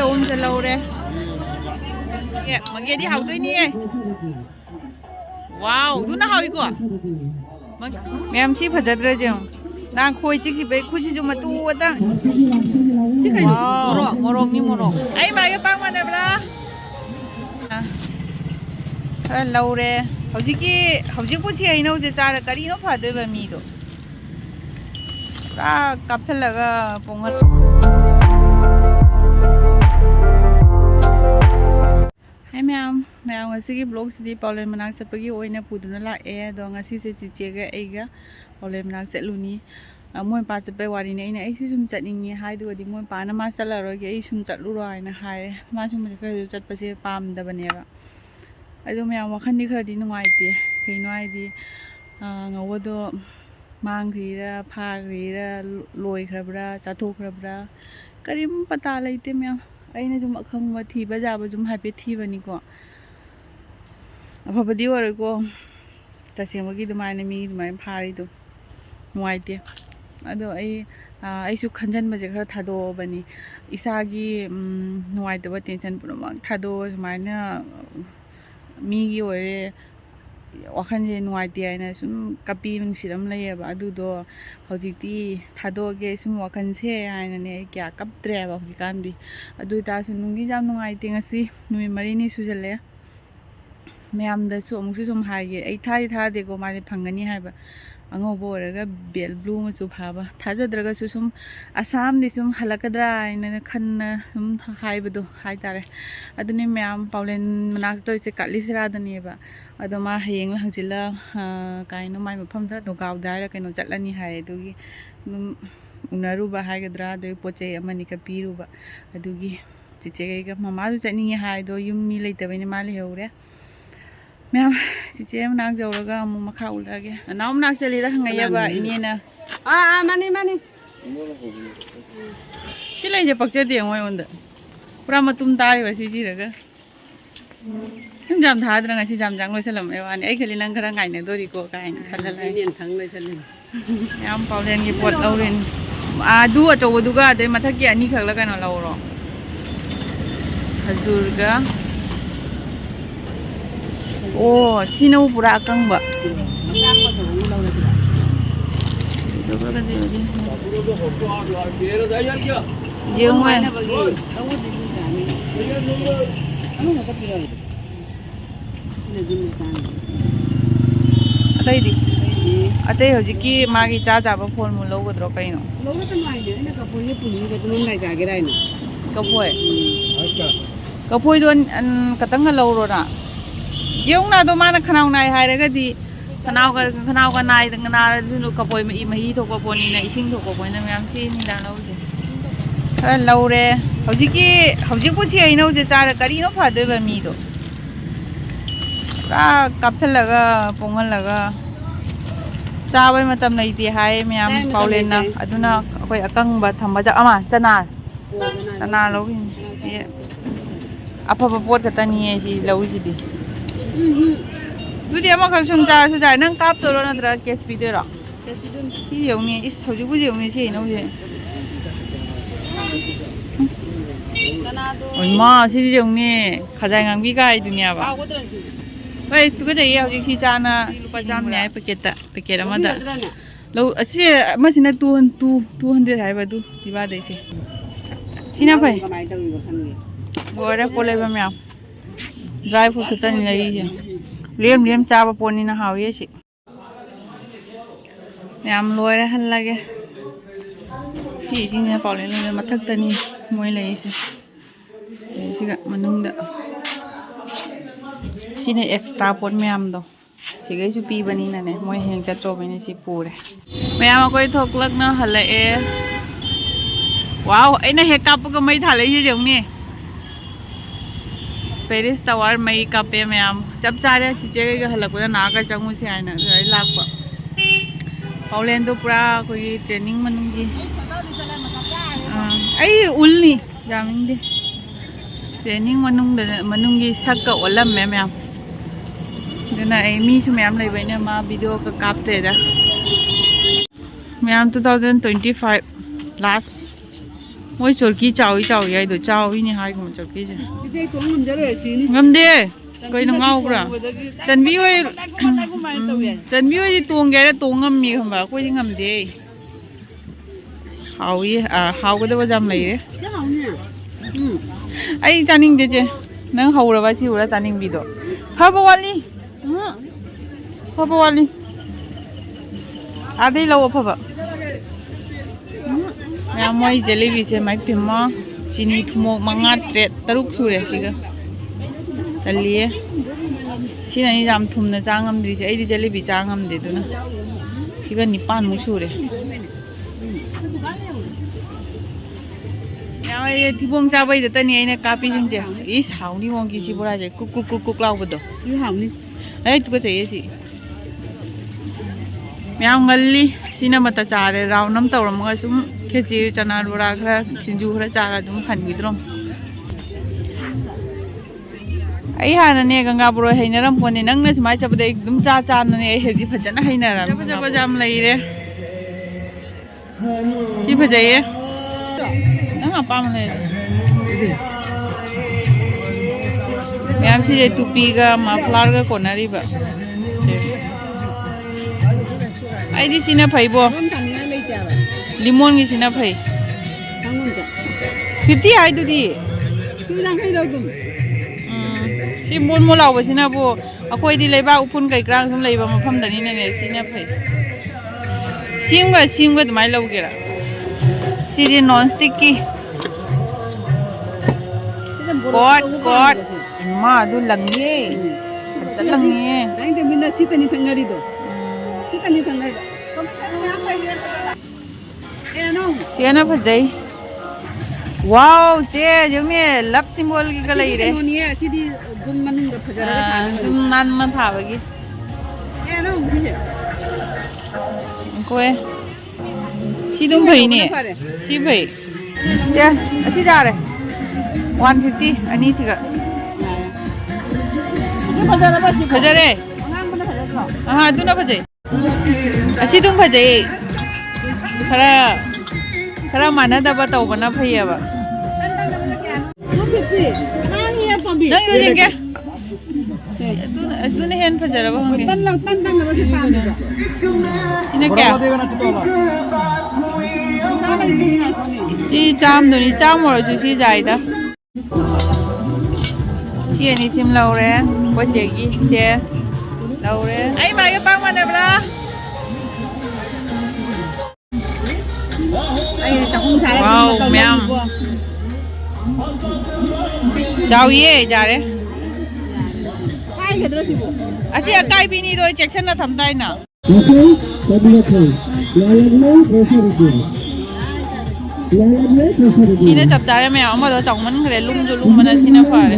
ꯑꯍꯨꯝ ꯂꯧꯔꯦ ꯃꯒꯦꯗꯤ ꯍꯥꯎꯗꯣꯏꯅꯤꯌꯦ ꯋꯥꯎ ꯑꯗꯨꯅ ꯍꯥꯎꯏꯀꯣ ꯃꯌꯥꯝ ꯁꯤ ꯐꯖꯗ꯭ꯔꯖꯦ ꯅꯪ ꯈꯣꯏ ꯆꯤꯛꯈꯤꯕꯩ ꯈꯨꯠꯁꯤꯁꯨ ꯃꯇꯨ ꯑꯇꯪ ꯁꯤ ꯀꯩꯅꯣ ꯃꯣꯔꯣꯛꯅꯤ ꯃꯣꯔꯣꯛ ꯑꯩ ꯃꯥꯒ ꯄꯥꯛ ꯃꯥꯟꯅꯕ꯭ꯔꯥ खरा लौरे हौजिकी से हईनौजे चारा करीनो फदोइबा मीदो पूरा कापसलगा पोंगल हाय मैम ngasi ब्लॉग सिदी पाउलेन मनाक चटपगी ओइना पुदुना लाए अदो ngasi से चिचेगा एगा पाउलेन मनाक चटलुनी मोय पा चटपे वारी ने अइना अइसु सुम चटनिंगी हाइदोदी मोय पाना मा चलरोगे अइ सुम चटलुरो हाइना हाय मा सुम खर चटपसे पामदबनेबा अदो मैम वखंदी खरदी नुंगाइते कइनो हाइदी ngawado मांग्रीरा फाग्रीरा लोइख्रबरा चाथोख्रबरा करीम पता लेते मैम अइना जुम अखंगवा थीबा जाबा जुम हाइफे थीबनिको अफबदी ओरको तसेमगी दुमाइना मी दुमाइ फारिदो नुंगाइते अदो अइसु खंजनबजे खर थादोबनी इसागी नुंगाइतबा टेंशन पुरमक थादो सुमाइना मीगी ओरे वाखनजे नुंगाइते आइना सुम कपी नुंसिरम लैयबा अदुदो हौजिकती थादोगे सुम वाखनसे आइनाने क्या कपत्रेबा हौजिकानदी अदु तासु नुंगी जाम नुंगाइते ngasi नुमि मरिनी सुजले मैमदसु अमुसु सुम हाइगे अइ थादि थादेको माजे फंगनी हाइबा अंगोबो ओरगा बेल ब्लू मचु फाबा थाजद्रगसु सुम आसाम दि सुम हलकद्रा आइना खन्ना सुम हाइबदो हाइतारे अदुनि मैम पाउलेन मनाक तोइसे कालिसरादनीबा अदो मा हयेंग हंजिला काइनो माइ मफमदा नोगाव दाइरा कइनो चटलनी हाय अदुगी उनरुबा हाइगद्रा दो पोचे अमनि का पीरुबा अदुगी चिचेगा ममाजु चटनिंगे हाइदो युम मी लेतबैने मा लेहौरे मैम चिचे मनाक जौरगा अमु मखा उलागे नाव मनाक चलीरा हंगैयाबा इनेना माने माने सिलाइजे पक्चदे मोय ओंदा पूरा मतुम तारिबा सिजिरगा जाम थाद्रा ngasi जाम जांग लोइसलम एवानी आई खली नंग खरा गाइना दोरिको काइन खलला नेन खंग लोइसलम याम पाउलेन की पोट लौरेन आदु अचौबदुगा अदे मथकी अनि खगला कनो लौरो खजूरगा ओ सिनौ पूरा अकंबा अतई हजिकी मागी चा चाबा फोन मु लौगद्रो कइनो कफोय दोन कतंग लौरोना जेउना दो माना खनाउ नाय हायरगदी खनाउ का नाय दंगना जुनु कपोय मही थोको पोनीना इसिंग थोको पोनीना मैम सी निदा लौजे खरा लौरे हजिकु सी हईनौजे चारा करीनो फदोइबा मीदो पूरा कापसलगा पोंगलगा चाबय मतम नैते हाय मैम पाउलेना अदुना अखोय अकंगबा थंबजा अमा चना लौगिन सी अफबा पोट खतनी सी लौजिदी दुदी अमा खक सुम चार सुजाय नंग काप तोरो नद्रा केस पिदेरा इ यौनी इस हौजिबु यौनी से नौजे ओइ मा सि यौनी खजाय ngambi गाय दुनिया बा ओइ तुगो जई हौजिक सि चाना रुपा जाम न्याय पैकेट अमदा लो असि मसिना 200 हाइबा दु दिबा दैसे सिना फै बोरा पोलेबा म्याम ड्राई फ्रूट खतन लई लेम चाबा पोनीना हावे से मैम लोयरे हल लगे सी जिने पाउलेन मथक तनी मोय लईसे सिगा मनुंगदा सिने एक्स्ट्रा पोट मैम दो सिगैसु पीबनी नने मोय हेंग चटोबने सि पूरे मैम कोई थोकलकना हलए वाओ एना हे कापगा मै थालैसे जौनी पेरिस टावर मई कापे मैम चप चारे चिचे हलकदा नागा चंगु से आइना लापा पाउलेन तो पूरा कोई ट्रेनिंग मनुंगी आई उल्नी जामिंदे ट्रेनिंग मनुंगी सक्का ओलम मैम दुना आई मीसु मैम लेबैने मा वीडियो का कापतेदा मैम 2025 लास्ट ꯃꯣꯏ ꯆꯣꯔꯀꯤ ꯆꯥꯎꯏ ꯆꯥꯎꯏ ꯍꯥꯏꯗꯣ ꯆꯥꯎꯏꯅꯦ ꯍꯥꯏꯒꯨꯝꯕ ꯆꯣꯔꯀꯤꯁꯦ ꯁꯤꯗꯤ ꯇꯣꯡ ꯉꯝꯖꯔꯣꯏ ꯁꯤꯅꯤ ꯉꯝꯗꯦ ꯀꯩꯅꯣ ꯉꯥꯎꯕ꯭ꯔꯥ ꯆꯟꯕꯤ ꯍꯣꯏ ꯆꯟꯕꯤ ꯍꯣꯏꯗꯤ ꯇꯣꯡꯒꯦ ꯍꯥꯏꯔ ꯇꯣꯡ ꯉꯝꯃꯤ ꯈꯪꯕ ꯑꯩꯈꯣꯏꯗꯤ ꯉꯝꯗꯦ ꯍꯥꯎꯏ ꯍꯥꯎꯒꯗꯕ ꯌꯥꯝ ꯂꯩꯔꯦ ꯑꯩ ꯆꯥꯅꯤꯡꯗꯦ ꯆꯦ ꯅꯪ ꯍꯧꯔꯕ ꯁꯤ ꯎꯔ ꯆꯥꯅꯤꯡꯕꯤꯗꯣ ꯐꯕ ꯋꯥꯠꯂꯤ ꯐꯕ ꯋꯥꯠꯂꯤ ꯑꯗꯩ ꯂꯧ ꯑꯐꯕ ꯃꯌꯥꯝ ꯃꯣꯏ ꯖꯦꯂꯤꯕꯤꯁꯦ ꯃꯥꯏ ꯄꯤꯝꯃ ꯆꯤꯅꯤ ꯊꯨꯝꯃꯣꯛ 5 6 ꯁꯨꯔꯦ ꯁꯤꯒ ꯇꯜꯂꯤꯌꯦ ꯁꯤꯅꯅꯤ ꯌꯥꯝ ꯊꯨꯝꯅ ꯆꯥ ꯉꯝꯗ꯭ꯔꯤꯁꯦ ꯑꯩꯗꯤ ꯖꯦꯂꯤꯕꯤ ꯆꯥ ꯉꯝꯗꯦ ꯑꯗꯨꯅ siga 9 sure. Now I tibong chawai the tani aina kapi singja. Is how ni wongi si buraje cook lao bodo. You how ni? I took a say. Myang Malli, Cinemata Chare, Roundum Taurum, Kesi, Chanadura, Sinjura Charadum, Hanidrum. I had a negangabro Haineram when in English much of the Dumcha and a Hezipajana Hainera. Jam lady. Chipajaye. No, Pamela. Yamsi to Piga, Maflarga, Conariba. I did in a paybo. Limon is in a pay. 50 I do the. She won't mola was in a bow. A quite labor open by ground from labor from the internet in a pay. Sing with my logira. She did non sticky. God, Ma do langy. Thank the window sit anything arido. Sit anything. Sienna for day. Wow, there you may love symbol gallery. City Gumman the Pajara, none month have again. She don't pay near. She pay. Yeah, she's out. 150 and easy. Pajare. Aha, do not pay. I see don't pay. Karamana the bato one up here. Don't hand Pajara. See, jam, don't jam or to see Zaida. See any sim Laura, what Jaggy, share Laura. I buy a bang whatever. Wow, ma'am. Chào ye, Jare. I see a guy being either Jackson or Tamdai now. Sina chaptare me ama do chongman khare lum jo lum mana sina phare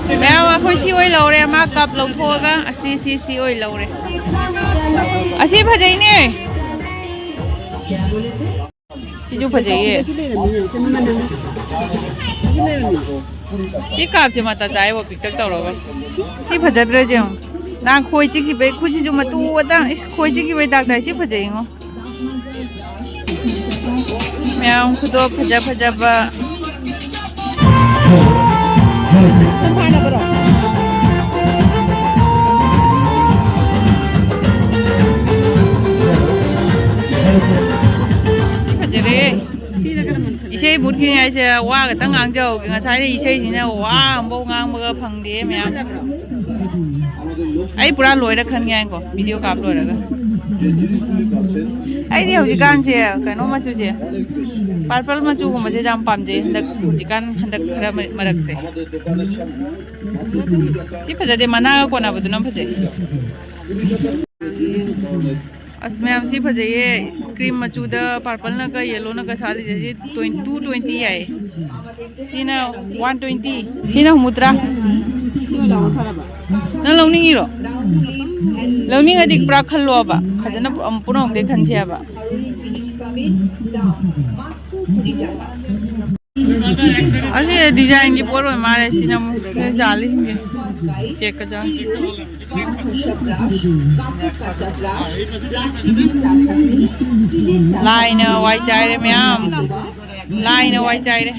me ama khoi si oi lore ma kap lo thoga asi oi lore asi phajai ne si ju phajai ye si kap je mata chai wo pik tak taw ro si phajadre je na khoi chi ki be khuji ju matu wada is khoi chi ki be dak dai si phajai ngo Meow could do Pajaba. Some pineapple. You say, Booking, I say, wow, a tongue joke, and I say, you know, wow, Bonga Pang de Meow. I put a lawyer can yango, video cap lawyer. I know you can't hear, can no much. Purple Machu, Majam Pamje, the Jikan and the Marakse. If the Mana Kona with the number. As Mam Sipaje, cream Machu, the purple Naka, yellow Naka Sali, 220. Sina 120. Hina Mutra. No loaning hero. Loaning a dick Brakalova, has an Punong de Kancheva. अरे design की पोर में मारे synonym चालीस के check कर जाओ line Y चाय रे मैम लाइन वाई चाय रे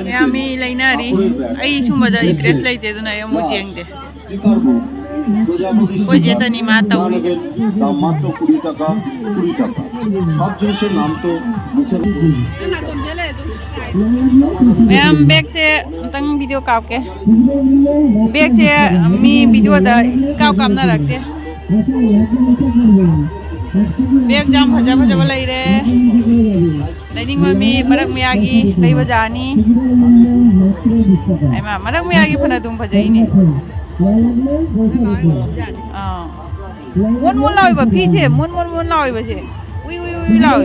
मैम मी लेना री आई सुबह इंटरेस्ट लेते तो नहीं मुझे जेंगे कोई जेता नहीं माता हूँ मात्र 20 টাকা 20 টাকা সব জিনিসের নাম তো মুখে मैम बैग से तंग वीडियो काप के बैग से मी वीडियो दा काप काम ना रखते बैग जाम भजा भजा वाला ही रे लाइनिंग में मी मरक में आगी कई बजानी ऐ मां मरक में आगी फना तुम भजा ही नहीं मुन मुन लाओ इब पीछे मुन मुन मुन लाओ इब से उई उई उई लाओ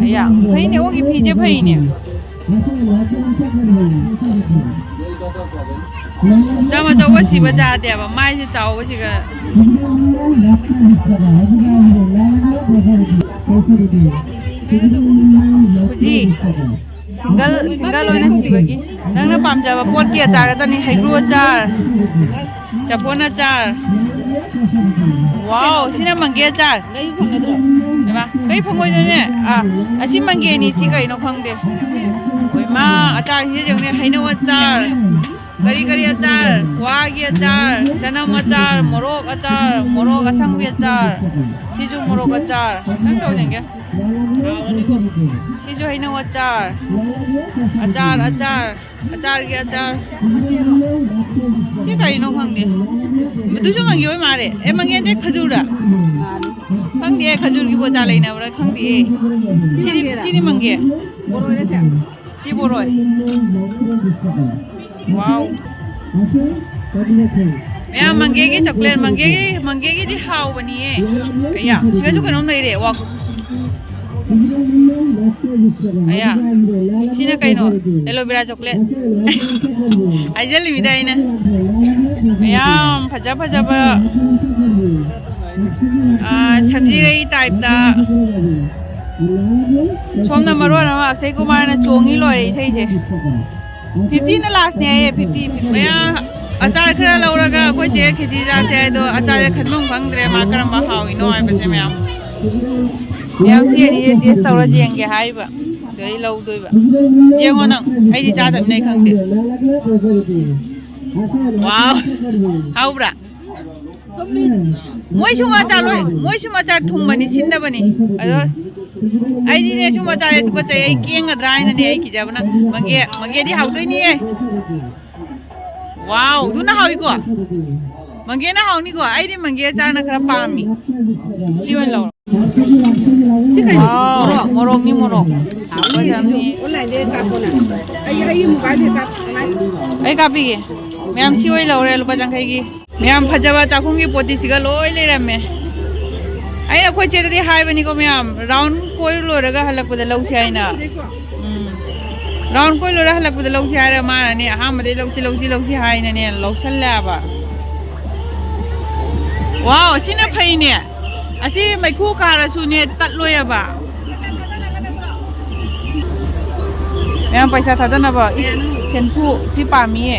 अया भाई ने ओगी पीछे भाई ने जामा जावा सिबा जाते अब माई से चाव बसिगा जी सिंगल सिंगल होने सिबगी नंगना पामजाबा पोट की अचार तनी हैग्रो अचार चपोन अचार वाओ सिना मंगे अचार Gay pangadro. Diba? Kay pangoy na ne. Asi mangge ni si kay no khang de. Oi ma achar hi jong ne haino achar. Kari kari achar, wagi achar, chanam achar, morok asang bi achar. Siju morok achar. Nang to jeng ke? Siju haino achar. Achar ki achar. Si kay no khang de. Medu jo mangge oi mare. E mangge de khajura. खंग दिए खजूर की बोझा लेना बड़ा खंग दिए चीनी मंगे Boro ere se. ये बोरो है वाओ मैं मंगेगी चॉकलेट मंगेगी दी हाउ बनी है या सिगा जो कनो नहीं रे वाक या सीना कइनो एलोवेरा चॉकलेट आई जल्दी मिदाई ना या फजा सब्जी रही टाइप दा सोमना मरोन अमा अक्षय कुमार ना चोंगी लोरे इसे 50 ना लास्ट ने आए 50 मैं अचार खरा लौरगा कोई जे खेती जा से तो अचार खनमंग फंगद्रे मा करम हाउ इनो आइ बसे मैं याम से नि टेस्ट तौरा जेंगे हाइबा दei lau doiba yengo nang ai di cha dam nei khang de wow hau bra moi suma cha thum bani sin da bani ado ai di ne suma cha ko chai ai keng ga drai na ne ai ki jabna mage di hau doi ni e wow du na hau ko mage na hau ni ko ai di mage cha na khara pa mi siwan lo Chikai morok ni morok online de ka kona ai mobile de ka ai ka bi ma'am सिवई लौरे लुपा जंखाई की ma'am फजबा चाखुंगी पोती सिगा लोई लेरमे आइना कोई चेतदी हाइबनी को मैम राउंड कोई लोरगा हलकपदा लौसी आइना राउंड कोई लोरा हलकपदा लौसी आरा माने हामदे लौसी हाइना ने लौसल्लाबा वाओ सिना फैने असी मैखु कारसु ने तत्लोयबा मैम पैसा थादनबा सेनफु सि पामिए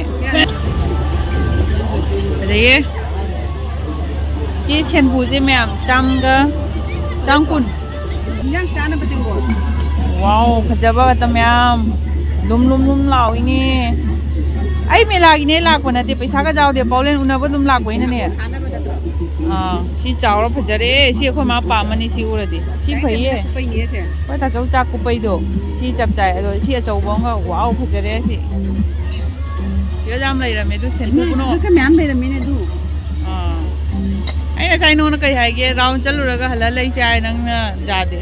ये छेनफू से मैम चांगकुन yang chana bating bo wow फजबा त मैम लुम लाउ इने आई में लागिने लाको नते पैसा का जाव दे पौलेन उनाबो लुम लाको इने ने khana badro सी चावरो फजरे सी खो मा पामनी सी उरदि सी फइए pai ye se pai ta chau चाक को पैदो सी चप चाय अदो सी चौ बोंगा वाओ फजरे सी सिगा जाम लैरमे दु सेनफू कुनो ka myam be da mine du अरे चाइनो न कई हाइगे राउंड चलुरगा हला लई से आइ नंग जादे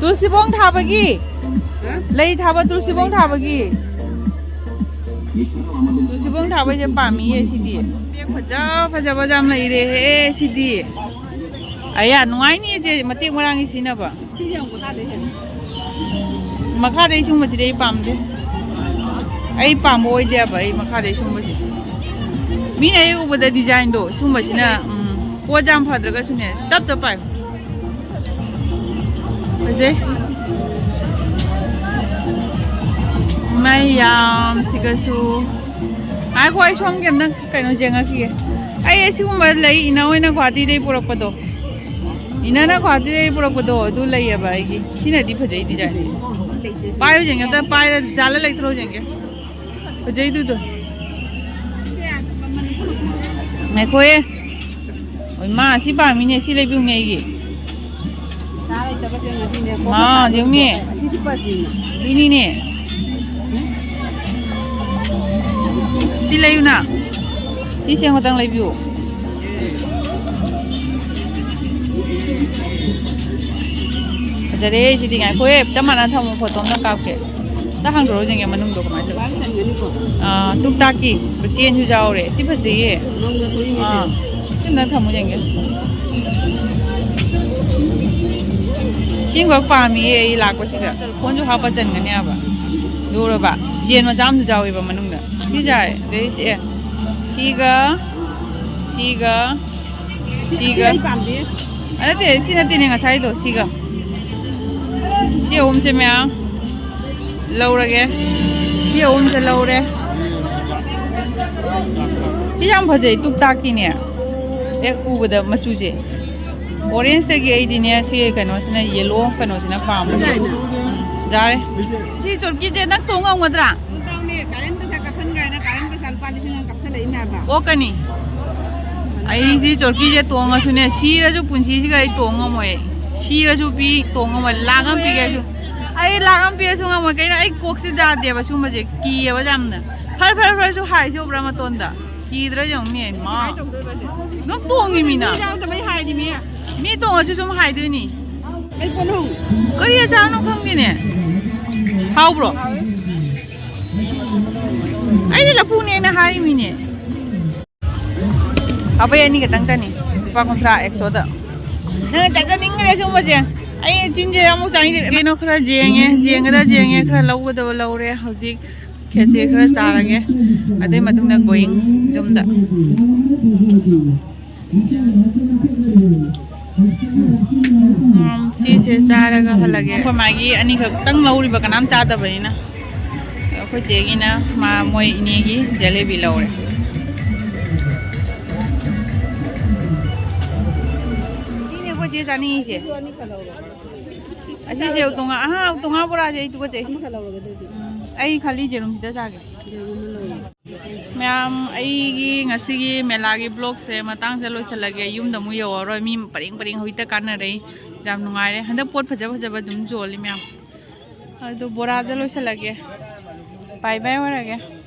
तुलसीबोंग थाबगी लई थाबा तुलसीबोंग थाबगी तुलसीबोंग थाबा जे पामी ये सिदी फजा जाम लई रे हे सिदी आया नुआई नि जे मते मरांगी सिनाबा ti yang ko ta de se मखा दे सुम मति दे पाम दे आई पाम ओइ दे बा आई मखा दे सुम बसी मीन आई उबदा डिजाइन दो सुम बसिना को जाम फद्रगा सुने तब तो पाइ ꯐꯖꯩ ꯃꯌꯥꯝꯁꯤꯒꯁꯨ ꯉꯥꯏꯈꯣ ꯑꯩ ꯁꯣꯝꯒꯤ ꯑꯝꯇꯪ ꯀꯩꯅꯣ ꯌꯦꯡꯉꯛꯈꯤꯒꯦ ꯑꯩ ꯑꯁꯤꯒꯨꯝꯕ ꯂꯩ ꯏꯅ ꯑꯣꯏꯅ ꯒꯨꯋꯥꯍꯥꯇꯤꯗꯒꯤ ꯄꯨꯔꯛꯄꯗꯣ 이나나 과대에 보러보도 두 레이야 봐 이게 신에디 퍼져이 디자인 빠요 쟁여다 빠요 잘라 레이 들어 쟁게 퍼져이 두도 메코에 얼마 시바 미네 시레 비웅에 이게 아 정미 이니니 시레유나 시생 호당 레비우 저래 지딩아 코에 땀만 타면 보통 나가게 딱 한도로 정해 만는 거 맞아 아 뚝딱이 찌엔 주자오래 싶어지 아 근데 타면 정해 신곡 밤이 이 라고 시가 본주 하바 전거냐 봐 요러 봐 찌엔 뭐 잠도 자오이 봐 만는 거 시자에 네 시가 아니 시나 뛰는 거 차이도 시가 시 옴세면 lâu 시 옴세 lâu 시장 버제 뚝딱이네 백 우보다 맞추지 오렌지기 아이디네 시 그노스나 옐로 그노스나 팜 자래 시 저기제 나 동엉거더라 오까니 아이지 저기제 동엉어스네 시라주 분시시가 이 동엉어모에 시라주 비 동엉어모 라감 비게주 아이 라감 비게주 뭐 그냥 아이 꼭지 자대바 숨어지 기예바 잠나 팔팔팔수 하이쇼 브라마 떤다 기드라 정미 마 너 동이미나 미 동어주 좀 하이드니 그리야 자노 컴기네 하우브로 아이니 라푸니나 하이미네 apa ya ini ketang tani lupa kontra eksoda nang jajan ingre semua je ai jinje amu chani keno khara jenge khara lawda lawre hojik kheche khara charage ade matungna going jumda si se charaga halage ko magi ani khak tang lawri ba kanam cha da bani na ko chegi na ma moi ini gi jalebi lawre 제 자니 이제 아시제 우동아 보라제 이거 제 아이 खाली जेरुम हिदा जागे ma'am आईगी ngasiगी मेलागी blog से मतंग से लोइसलगे yum दमु यवरो मी purring होइता काना रे जाम नुंगाइरे हंदा pot फजब दुम जोली ma'am अदो बोरा दे लोइसलगे bye bye वरगे